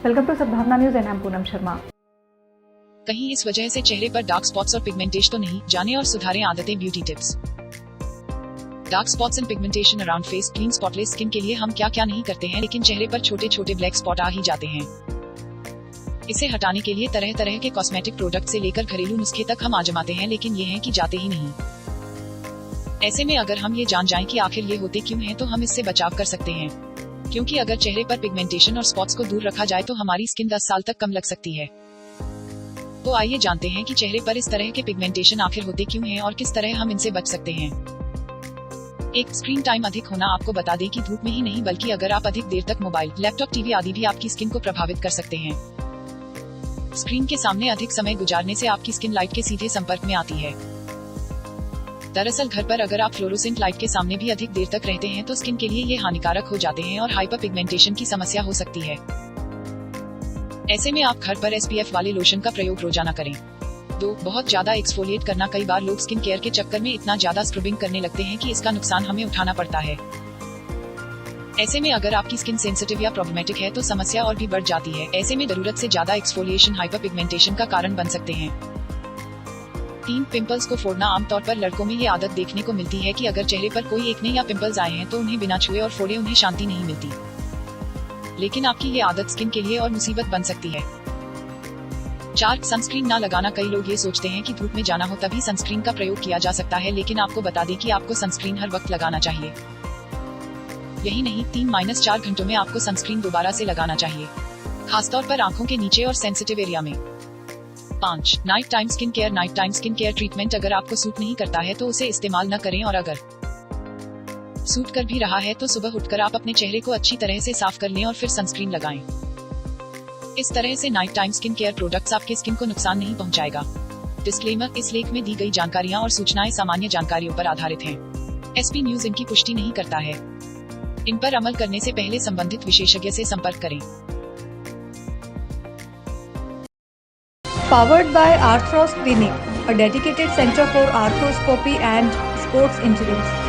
Welcome to सद्भावना news and I am Poonam Sharma. कहीं इस वजह से चेहरे पर डार्क स्पॉट्स और पिगमेंटेशन तो नहीं? जाने और सुधारें आदतें, beauty tips. Dark spots and pigmentation around face. Clean spotless skin के लिए हम क्या क्या नहीं करते हैं, लेकिन चेहरे पर छोटे छोटे ब्लैक स्पॉट आ ही जाते हैं। इसे हटाने के लिए तरह तरह के कॉस्मेटिक प्रोडक्ट से लेकर घरेलू नुस्खे तक हम आजमाते हैं, लेकिन ये हैं कि जाते ही नहीं। ऐसे में अगर हम ये जान जाएं कि आखिर ये होते क्यों हैं, तो हम इससे बचाव कर सकते हैं। क्योंकि अगर चेहरे पर पिगमेंटेशन और स्पॉट्स को दूर रखा जाए तो हमारी स्किन 10 साल तक कम लग सकती है। तो आइए जानते हैं कि चेहरे पर इस तरह के पिगमेंटेशन आखिर होते क्यों हैं और किस तरह हम इनसे बच सकते हैं। एक, स्क्रीन टाइम अधिक होना। आपको बता दें कि धूप में ही नहीं बल्कि अगर आप अधिक देर तक मोबाइल, लैपटॉप, टीवी आदि भी आपकी स्किन को प्रभावित कर सकते हैं। स्क्रीन के सामने अधिक समय गुजारने से आपकी स्किन लाइट के सीधे संपर्क में आती है। दरअसल घर पर अगर आप फ्लोरोसेंट लाइट के सामने भी अधिक देर तक रहते हैं तो स्किन के लिए ये हानिकारक हो जाते हैं और हाइपर पिगमेंटेशन की समस्या हो सकती है। ऐसे में आप घर पर SPF वाले लोशन का प्रयोग रोजाना करें। 2, बहुत ज्यादा एक्सफोलिएट करना। कई बार लोग स्किन केयर के चक्कर में इतना ज्यादा स्क्रबिंग करने लगते हैं कि इसका नुकसान हमें उठाना पड़ता है। ऐसे में अगर आपकी स्किन सेंसिटिव या प्रॉब्लमेटिक है तो समस्या और भी बढ़ जाती है। ऐसे में जरूरत से ज्यादा एक्सफोलिएशन हाइपर पिगमेंटेशन का कारण बन सकते हैं। 3, पिंपल्स को फोड़ना। आमतौर पर लड़कों में ये आदत देखने को मिलती है कि अगर चेहरे पर कोई एक्ने या पिंपल्स आए हैं तो उन्हें बिना छुए और फोड़े उन्हें शांति नहीं मिलती। लेकिन आपकी ये आदत स्किन के लिए और मुसीबत बन सकती है। 4, सनस्क्रीन ना लगाना। कई लोग ये सोचते हैं कि धूप में जाना हो तभी सनस्क्रीन का प्रयोग किया जा सकता है, लेकिन आपको बता दें कि आपको सनस्क्रीन हर वक्त लगाना चाहिए। यही नहीं, 3-4 घंटों में आपको सनस्क्रीन दोबारा से लगाना चाहिए, खासतौर पर आंखों के नीचे और सेंसिटिव एरिया में। 5, night time skin care. Night time skin care treatment अगर आपको सूट नहीं करता है तो उसे इस्तेमाल न करें, और अगर सूट कर भी रहा है तो सुबह उठकर आप अपने चेहरे को अच्छी तरह से साफ कर लें और फिर सनस्क्रीन लगाएं। इस तरह से night time skin care products आपके स्किन को नुकसान नहीं पहुंचाएगा। डिस्क्लेमर, इस लेख में दी गई जानकारियां और सूचनाएं सामान्य जानकारियों पर आधारित हैं। SP न्यूज इनकी पुष्टि नहीं करता है। इन पर अमल करने से पहले संबंधित विशेषज्ञ से संपर्क करें। Powered by Arthros Clinic, a dedicated center for arthroscopy and sports injuries.